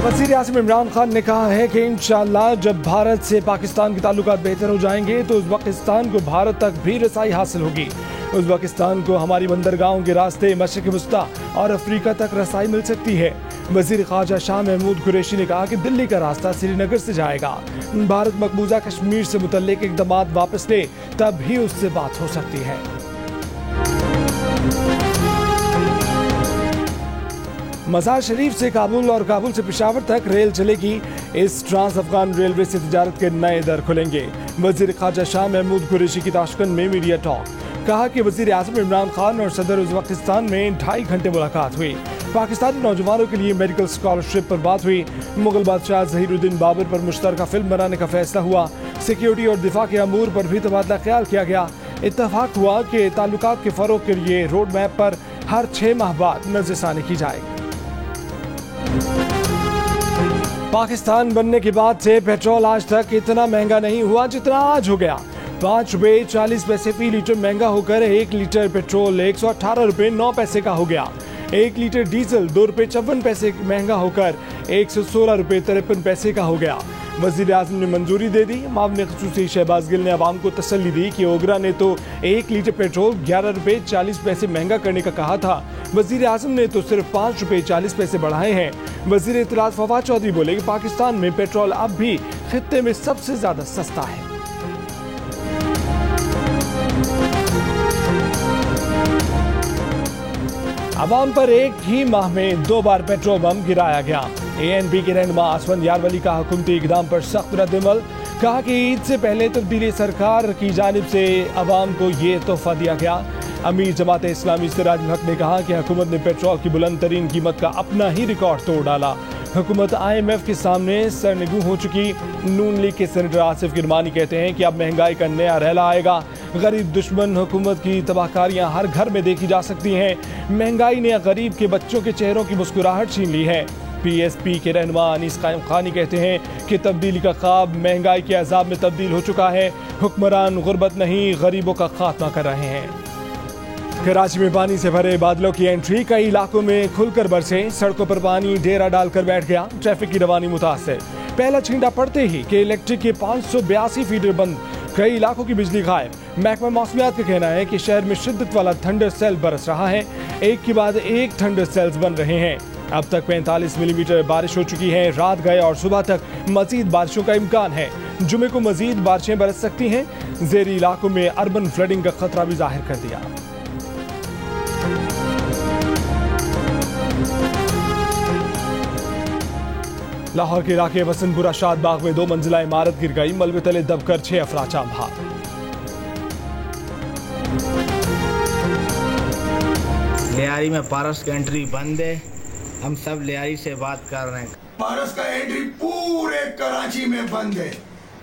वज़ीर आज़म इमरान खान ने कहा है कि इंशाअल्लाह जब भारत से पाकिस्तान के ताल्लुकात बेहतर हो जाएंगे तो उज़्बेकिस्तान को भारत तक भी रसाई हासिल होगी। उज़्बेकिस्तान को हमारी बंदरगाहों के रास्ते मशरिक़ वस्ता और अफ्रीका तक रसाई मिल सकती है। वज़ीर ख़ारजा शाह महमूद कुरैशी ने कहा कि दिल्ली का रास्ता श्रीनगर से जाएगा। भारत मकबूजा कश्मीर से मुतल्लिक इक़दामात वापस ले तब भी उससे बात हो सकती है। मज़ार शरीफ से काबुल और काबुल से पेशावर तक रेल चलेगी। इस ट्रांस अफगान रेलवे से तिजारत के नए दर खुलेंगे। वज़ीर ख़ारजा शाह महमूद कुरैशी की ताशकंद में मीडिया टॉक। कहा कि वज़ीर आज़म इमरान खान और सदर उज़्बेकिस्तान में 2.5 घंटे मुलाकात हुई। पाकिस्तानी नौजवानों के लिए मेडिकल स्कॉलरशिप पर बात हुई। मुगल बादशाह ज़हीरुद्दीन बाबर पर मुश्तरका फिल्म बनाने का फैसला हुआ। सिक्योरिटी और दिफा के अमूर पर भी तबादला ख्याल किया गया। इत्तफाक हुआ कि ताल्लुकात के फ़रोग़ के लिए रोड मैप पर हर 6 माह बाद नज़रसानी की जाएगी। पाकिस्तान बनने के बाद से पेट्रोल आज तक इतना महंगा नहीं हुआ जितना आज हो गया। 5 रुपये 40 पैसे फी लीटर महंगा होकर 1 लीटर पेट्रोल 118 रुपये 9 पैसे का हो गया। 1 लीटर डीजल 2 रुपये 54 पैसे महंगा होकर 116 रुपये 53 पैसे का हो गया। वज़ीर आज़म ने मंजूरी दे दी। मामले ख़ुसूसी शहबाज गिल ने आवाम को तसल्ली दी कि ओगरा ने तो 1 लीटर पेट्रोल 11 रुपये 40 पैसे महंगा करने का कहा था। वज़ीर आज़म ने तो सिर्फ 5 रुपये 40 पैसे बढ़ाए हैं। वज़ीर इत्तलात फवाद चौधरी बोले कि पाकिस्तान में पेट्रोल अब भी खित्ते में सबसे ज्यादा सस्ता है। अवाम पर एक ही माह में 2 बार पेट्रोल बम गिराया गया। ANP के रहनुमा आसफंद यारवली का हुकूमती इक़दाम पर सख्त रद्द-ए-अमल। कहा कि ईद से पहले तब्दीली सरकार की जानिब से अवाम को ये तोहफा दिया गया। अमीर जमात इस्लामी सिराजुल हक ने कहा कि हुकूमत ने पेट्रोल की बुलंद तरीन कीमत का अपना ही रिकॉर्ड तोड़ डाला। हुकूमत IMF के सामने सरनिगू हो चुकी। नून लीग के सेनेटर आसिफ किरमानी कहते हैं कि अब महंगाई का नया रहला आएगा। गरीब दुश्मन हुकूमत की तबाहकारियां हर घर में देखी जा सकती हैं। महंगाई ने गरीब के बच्चों के चेहरों की मुस्कुराहट छीन ली है। PSP के रहनुमा अनीस कायम खानी कहते हैं कि तब्दीली का ख्वाब महंगाई के अजाब में तब्दील हो चुका है। हुक्मरान गुर्बत नहीं गरीबों का खात्मा कर रहे हैं। कराची में पानी से भरे बादलों की एंट्री। कई इलाकों में खुलकर बरसे। सड़कों पर पानी डेरा डालकर बैठ गया। ट्रैफिक की रवानी मुतासर। पहला छींटा पड़ते ही के इलेक्ट्रिक के 582 फीडर बंद। कई इलाकों की बिजली गायब। महकमा मौसमियात का कहना है कि शहर में शिद्दत वाला थंडर सेल बरस रहा है। एक के बाद एक थंडर सेल्स बन रहे हैं। अब तक 45 मिलीमीटर बारिश हो चुकी है। रात गए और सुबह तक मजीद बारिशों का इम्कान है। जुमे को मजीद बारिशें बरस सकती हैं। ज़ेरी इलाकों में अर्बन फ्लडिंग का खतरा भी जाहिर कर दिया। लाहौर के इलाके वसंतपुरा शाद बाग में 2 मंजिला इमारत गिर गई। मलबे तले दबकर 6 अफराद जाम बहाल। लियारी में पारस की एंट्री बंद है। हम सब लियारी से बात कर रहे हैं। पारस का एंट्री पूरे कराची में बंद है।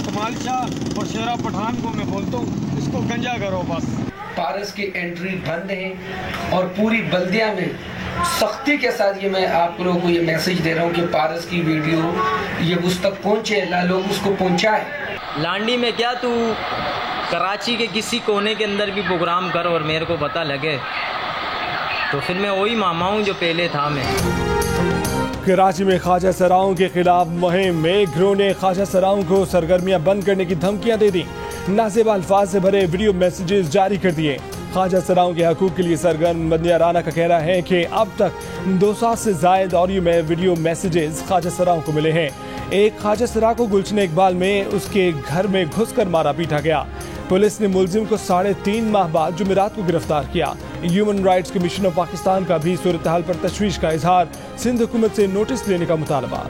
कमाल शाह और शेरा पठान को मैं बोलता हूँ इसको गंजा करो बस। पारस की एंट्री बंद है और पूरी बल्दिया में सख्ती के साथ ये मैं आप लोगों को ये मैसेज दे रहा हूँ कि पारस की वीडियो ये उस तक पहुँचे, लोग उसको पहुँचाए। लांडी में क्या तू कराची के किसी कोने के अंदर भी प्रोग्राम कर और मेरे को पता लगे तो फिर मैं वही मामा हूँ जो पहले था। मैं कराची में ख्वाजा सराओं के खिलाफ मुहिम में गिरोह ने ख्वाजा सराओं को सरगर्मियां बंद करने की धमकियां दे दी। नाज़ेबा अल्फाज से भरे वीडियो मैसेजेस जारी कर दिए। ख्वाजा सराओं के हकूक के लिए सरगर्म बंदिया राना का कहना है कि अब तक 200 से जायद ऑडियो में वीडियो मैसेजेस ख्वाजा सराओं को मिले हैं। एक ख्वाजा सरा को गुलशन इकबाल में उसके घर में घुसकर मारा पीटा गया। पुलिस ने मुलजिम को 3.5 माह बाद जुमेरात को गिरफ्तार किया। Human rights commission of Pakistan का भी सूरत हाल पर तशवीश का इजहार। सिंध हुकूमत से नोटिस लेने का मुतालबा।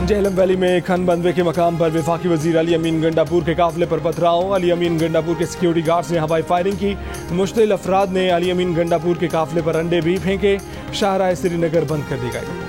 जेहलम वैली में खन बंदवे के मकाम पर वफाकी वजीर अली अमीन गंडापुर के काफिले पर पथराव। अली अमीन गंडापुर के सिक्योरिटी गार्ड्स ने हवाई फायरिंग की। मुश्तिल अफराद ने अली अमीन गंडापुर के काफिले पर अंडे भी फेंके। शाहराह श्रीनगर बंद कर दी गई।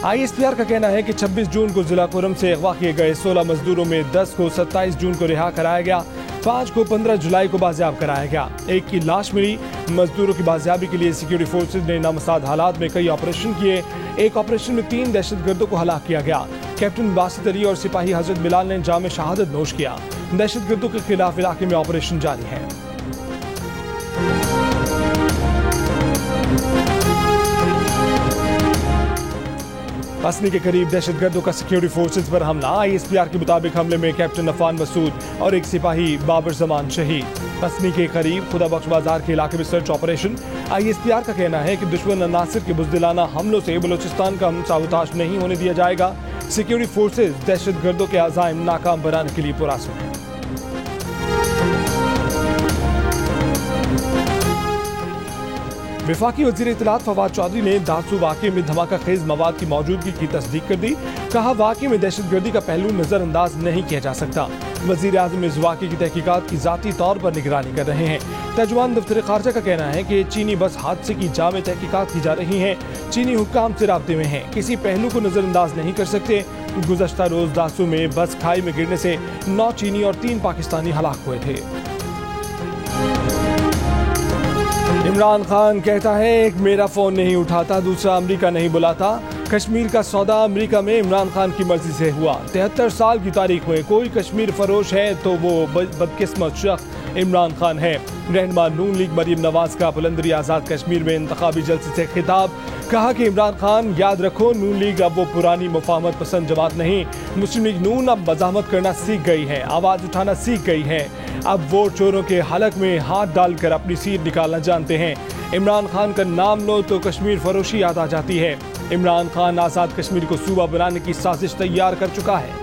ISPR का कहना है कि 26 जून को जिला कुरम से अगवा किए गए 16 मजदूरों में 10 को 27 जून को रिहा कराया गया। 5 को 15 जुलाई को बाजियाब कराया गया। 1 की लाश मिली। मजदूरों की बाजियाबी के लिए सिक्योरिटी फोर्सेज ने नामसाद हालात में कई ऑपरेशन किए। एक ऑपरेशन में 3 दहशतगर्दों को हलाक किया गया। कैप्टन बासित अली और सिपाही हजरत बिलाल ने जाम शहादत नोश किया। दहशतगर्दों के खिलाफ इलाके में ऑपरेशन जारी है। हसनी के करीब दहशतगर्दों का सिक्योरिटी फोर्सेज पर हमला। ISPR के मुताबिक हमले में कैप्टन अफान मसूद और एक सिपाही बाबर जमान शहीद। हसनी के करीब खुदा बख्श बाजार के इलाके में सर्च ऑपरेशन। ISPR का कहना है कि दुश्मन अनासिर के बुज़दिलाना हमलों से बलूचिस्तान का साबोताज नहीं होने दिया जाएगा। सिक्योरिटी फोर्सेज दहशतगर्दों के अज़ाइम नाकाम बनाने के लिए पुरअज़्म हैं। वफाकी वज़ीर इत्तलात फवाद चौधरी ने दासू वाक़े में धमाका खेज मवाद की मौजूदगी की तस्दीक कर दी। कहा, वाक़े में दहशतगर्दी का पहलू नज़रअंदाज नहीं किया जा सकता। वज़ीर आज़म इस वाक़े की तहकीकात की ज़ाती तौर पर निगरानी कर रहे हैं। तर्जुमान दफ्तर ख़ारजा का कहना है कि चीनी बस हादसे की जामे तहकीकात की जा रही हैं। चीनी हुक्काम से राब्ते में हैं, किसी पहलू को नज़रअंदाज नहीं कर सकते। गुज़श्ता रोज़ दासू में बस खाई में गिरने से 9 चीनी और 3 पाकिस्तानी हलाक हुए थे। इमरान खान कहता है, एक मेरा फ़ोन नहीं उठाता, दूसरा अमेरिका नहीं बुलाता। कश्मीर का सौदा अमेरिका में इमरान खान की मर्जी से हुआ। 73 साल की तारीख में कोई कश्मीर फरोश है तो वो बदकिस्मत शख्स इमरान खान है। रहनुमा नून लीग मरीम नवाज का बुलंदरी आज़ाद कश्मीर में इंतखाबी जलसे से खिताब। कहा कि इमरान खान, याद रखो, नून लीग अब वो पुरानी मुफाहमत पसंद जमात नहीं। मुस्लिम लीग नून अब मज़ाहमत करना सीख गई है, आवाज़ उठाना सीख गई है। अब वोट चोरों के हलक में हाथ डालकर अपनी सीट निकालना जानते हैं। इमरान खान का नाम लो तो कश्मीर फरोशी याद आ जाती है। इमरान खान आज़ाद कश्मीर को सूबा बनाने की साजिश तैयार कर चुका है।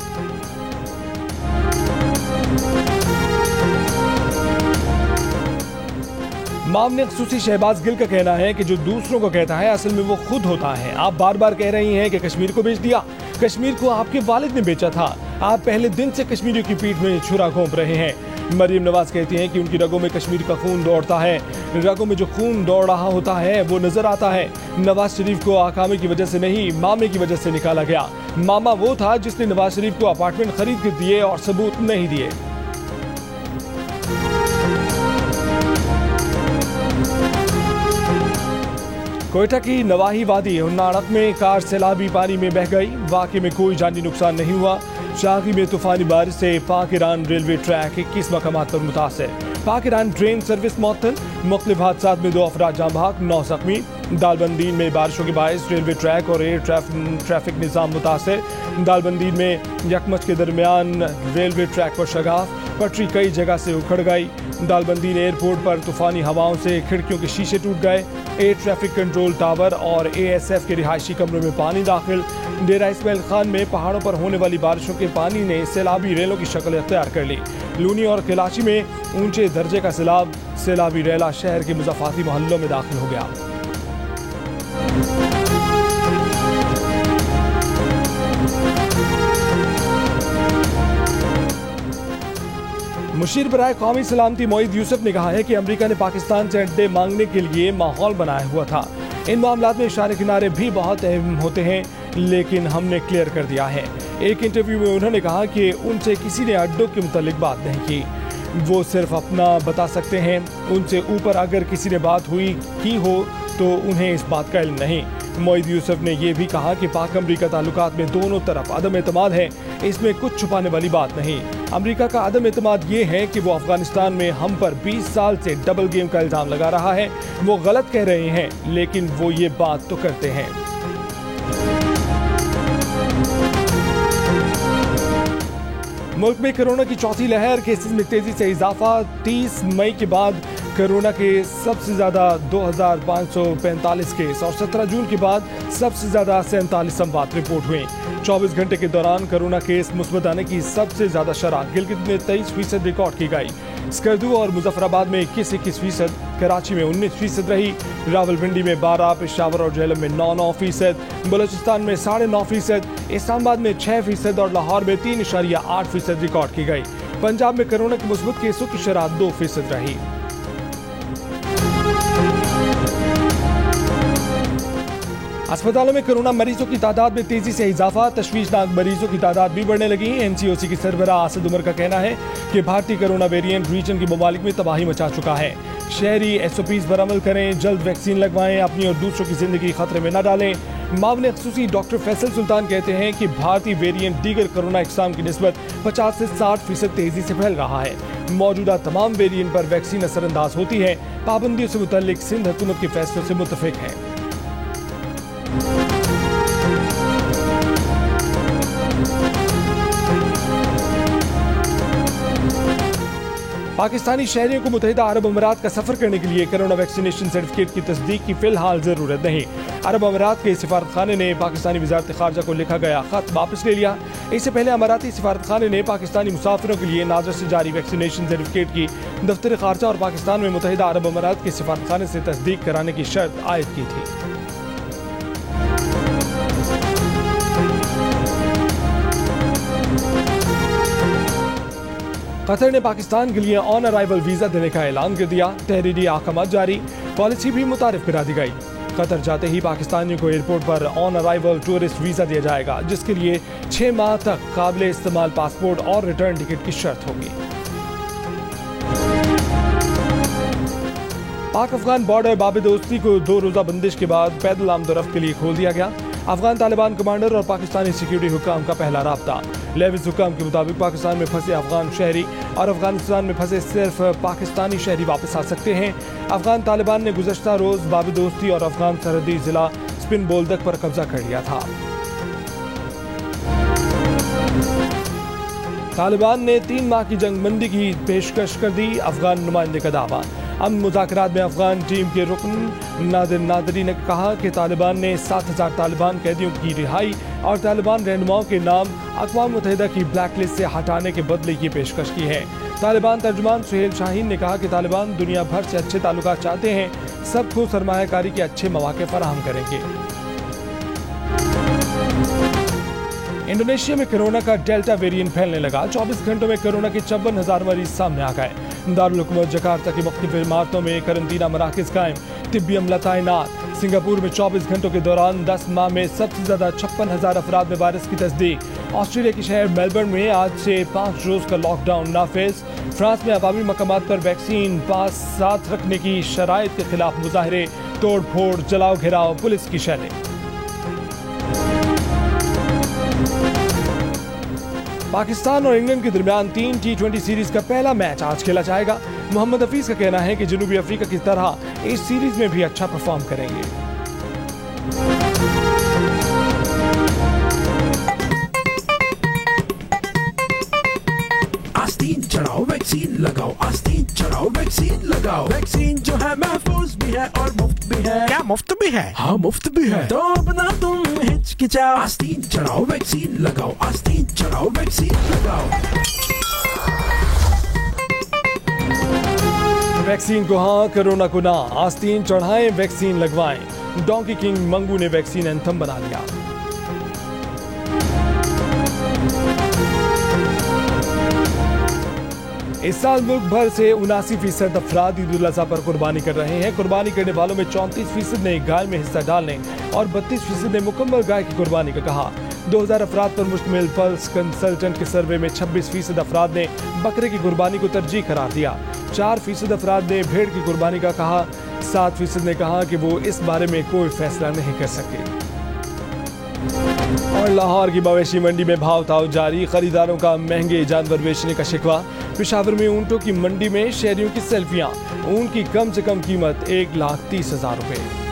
मामले खसूसी शहबाज गिल का कहना है कि जो दूसरों को कहता है असल में वो खुद होता है। आप बार बार कह रही हैं कि कश्मीर को बेच दिया, कश्मीर को आपके वालिद ने बेचा था। आप पहले दिन से कश्मीरियों की पीठ में छुरा घोंप रहे हैं। मरीम नवाज कहती हैं कि उनकी रगों में कश्मीर का खून दौड़ता है। रगों में जो खून दौड़ रहा होता है वो नजर आता है। नवाज शरीफ को आकामे की वजह से नहीं, मामे की वजह से निकाला गया। मामा वो था जिसने नवाज शरीफ को अपार्टमेंट खरीद कर दिए और सबूत नहीं दिए। कोयटा की नवाही वादी उन्नाड़क में कार सैलाबी पानी में बह गई। वाक़े में कोई जानी नुकसान नहीं हुआ। शागी में तूफानी बारिश से पाक ईरान रेलवे ट्रैक 21 मकामात पर मुतासर। पाक ईरान ट्रेन सर्विस मुअत्तल। मुख्तलिफ हादसात में 2 अफराद जाँ बहक, 9 जख्मी। दालबंदीन में बारिशों के बायस रेलवे ट्रैक और एयर ट्रैफिक निज़ाम मुतासर। दालबंदीन में यकमच के दरमियान रेलवे ट्रैक पर शगाफ, पटरी कई जगह से उखड़ गई। दालबंदीन एयरपोर्ट पर तूफानी हवाओं से खिड़कियों के शीशे टूट गए। एयर ट्रैफिक कंट्रोल टावर और ASF के रिहायशी कमरों में पानी दाखिल। डेरा इस्माइल खान में पहाड़ों पर होने वाली बारिशों के पानी ने सैलाबी रेलों की शक्ल इख्तियार कर ली। लूनी और कराची में ऊंचे दर्जे का सैलाब। सैलाबी रेला शहर के मुज़ाफ़ाती मोहल्लों में दाखिल हो गया। मुशीर बराए कौमी सलामती मोईद यूसुफ ने कहा है कि अमेरिका ने पाकिस्तान से अड्डे मांगने के लिए माहौल बनाया हुआ था। इन मामलात में इशारे किनारे भी बहुत अहम होते हैं, लेकिन हमने क्लियर कर दिया है। एक इंटरव्यू में उन्होंने कहा कि उनसे किसी ने अड्डों के मुतालिक बात नहीं की, वो सिर्फ अपना बता सकते हैं। उनसे ऊपर अगर किसी ने बात की हो तो उन्हें इस बात का इल्म नहीं। मोईद यूसुफ ने यह भी कहा कि पाक अमरीका ताल्लुकात में दोनों तरफ अदम एतमाद है, इसमें कुछ छुपाने वाली बात नहीं। अमरीका का अदम एतमाद ये है कि वो अफगानिस्तान में हम पर 20 साल से डबल गेम का इल्ज़ाम लगा रहा है। वो गलत कह रहे हैं, लेकिन वो ये बात तो करते हैं। मुल्क में कोरोना की चौथी लहर, केसेस में तेजी से इजाफा। 30 मई के बाद कोरोना के सबसे ज़्यादा 2545 केस और 17 जून के बाद सबसे ज़्यादा 47 अमवात रिपोर्ट हुए। 24 घंटे के दौरान कोरोना केस मुस्बत आने की सबसे ज़्यादा शरह गिलगित में 23% रिकॉर्ड की गई। स्कर्दू और मुजफ्फराबाद में 21%, कराची में 19% रही। रावलपिंडी में 12%, पेशावर और झेलम में 9%, बलूचिस्तान में 9.5%, इस्लामाबाद में 6% और लाहौर में 3.8% रिकॉर्ड की गई। पंजाब में कोरोना के मुस्बत केसों की शरह 2% रही। अस्पतालों में कोरोना मरीजों की तादाद में तेजी से इजाफा। तशवीशनाक मरीजों की तादाद भी बढ़ने लगी। MCOC की सरबराह असद उमर का कहना है कि भारतीय कोरोना वेरिएंट रीजन के ममालिक में तबाही मचा चुका है। शहरी SOPs पर अमल करें, जल्द वैक्सीन लगवाएं, अपनी और दूसरों की जिंदगी खतरे में न डालें। मामले खसूसी डॉक्टर फैसल सुल्तान कहते हैं कि भारतीय वेरिएंट दीगर कोरोना इकसाम की निस्बत 50 से 60% तेजी से फैल रहा है। मौजूदा तमाम वेरिएंट पर वैक्सीन असरअंदाज होती है। पाबंदियों से मुतल्लिक सिंध हुकूमत के फैसलों से मुत्तफिक है। पाकिस्तानी शहरियों को मुत्तहिदा अरब अमीरात का सफर करने के लिए कोरोना वैक्सीनेशन सर्टिफिकेट की तस्दीक की फिलहाल जरूरत नहीं। अरब अमीरात के सिफारत खाने ने पाकिस्तानी वजारत खारजा को लिखा गया खत वापस ले लिया। इससे पहले अमीराती सिफारत खाने ने पाकिस्तानी मुसाफिरों के लिए नाजर से जारी वैक्सीनेशन सर्टिफिकेट की दफ्तर खारजा और पाकिस्तान में मुत्तहिदा अरब अमीरात के सिफारत खाने से तस्दीक कराने की शर्त आयद की थी। कतर ने पाकिस्तान के लिए ऑन अराइवल वीजा देने का ऐलान कर दिया। तहरीरी अहकामात जारी, पॉलिसी भी मुतारिफ करा दी गई। कतर जाते ही पाकिस्तानियों को एयरपोर्ट पर ऑन अराइवल टूरिस्ट वीजा दिया जाएगा, जिसके लिए 6 माह तक काबिल इस्तेमाल पासपोर्ट और रिटर्न टिकट की शर्त होगी। पाक अफगान बॉर्डर बाब दोस्ती को 2 रोजा बंदिश के बाद पैदल आमदोरफ्त के लिए खोल दिया गया। अफगान तालिबान कमांडर और पाकिस्तानी सिक्योरिटी हुक्काम का पहला राब्ता। लेविस हुक्काम के मुताबिक पाकिस्तान में फंसे अफगान शहरी और अफगानिस्तान में फंसे सिर्फ पाकिस्तानी शहरी वापस आ सकते हैं। अफगान तालिबान ने गुज़श्ता रोज बाब दोस्ती और अफगान सरहदी जिला स्पिन बोल्दक पर कब्जा कर लिया था। तालिबान ने 3 माह की जंगबंदी की पेशकश कर दी। अफगान नुमाइंदे का दावा। अमन मुज़ाकरात में अफगान टीम के रुकन नादिर नादरी ने कहा कि तालिबान ने 7000 तालिबान कैदियों की रिहाई और तालिबान रहनुमाओं के नाम अक़वाम मुत्तहिदा की ब्लैक लिस्ट से हटाने के बदले की पेशकश की है। तालिबान तर्जुमान सुहेल शाहीन ने कहा कि तालिबान दुनिया भर से अच्छे ताल्लुकात चाहते हैं, सबको सरमायाकारी के अच्छे मौके फराहम करेंगे। इंडोनेशिया में कोरोना का डेल्टा वेरिएंट फैलने लगा। 24 घंटों में कोरोना के 54,000 मरीज सामने आ गए। दारुल हुकूमत जकार्ता की मुख्तलिफ इमारतों में करंतना मराकज़ कायम, तिब्बी अमला तैनात। सिंगापुर में 24 घंटों के दौरान 10 माह में सबसे ज्यादा 56,000 अफराद में वायरस की तस्दीक। ऑस्ट्रेलिया के शहर मेलबर्न में आज से 5 रोज का लॉकडाउन नाफिज। फ्रांस में अवामी मकामात पर वैक्सीन पास साथ रखने की शराइत के खिलाफ मुजाहरे, तोड़ फोड़, जलाओ घेराव, पुलिस की शैलें। पाकिस्तान और इंग्लैंड के दरमियान 3 T20 सीरीज का पहला मैच आज खेला जाएगा। मोहम्मद हफीज का कहना है कि जनूबी अफ्रीका की तरह इस सीरीज में भी अच्छा परफॉर्म करेंगे। आस्तीन चढ़ाओ वैक्सीन लगाओ, आस्तीन चढ़ाओ वैक्सीन लगाओ। वैक्सीन जो है महफूज भी है और मुफ्त भी है। क्या मुफ्त भी है? हाँ मुफ्त भी है। तो अब ना तुम हिचकिचाओ, आस्तीन चढ़ाओ वैक्सीन लगाओ, आस्तीन चढ़ाओ वैक्सीन लगाओ। वैक्सीन को हाँ, कोरोना को ना। आस्तीन चढ़ाएं, वैक्सीन लगवाएं। डोंकी किंग मंगू ने वैक्सीन एंथम बना लिया। इस साल मुल्क भर से 79% अफराद ईद उल अज़हा पर कुर्बानी कर रहे हैं। कुर्बानी करने वालों में 34% ने गाय में हिस्सा डालने और 32% ने मुकम्मल गाय की कुर्बानी का कहा। 2000 अफराद पर मुश्तमिल पल्स कंसल्टेंट के सर्वे में 26% अफराद ने बकरे की कुर्बानी को तरजीह करार दिया। 4% अफराद ने भेड़ की कुर्बानी का कहा। 7% ने कहा कि वो इस बारे में कोई फैसला नहीं कर सकते। और लाहौर की मवेशी मंडी में भाव ताव जारी। खरीदारों का महंगे जानवर बेचने का शिकवा। पेशावर में ऊंटों की मंडी में शहरियों की सेल्फियां। ऊंट की कम से कम कीमत 1,30,000 रुपए।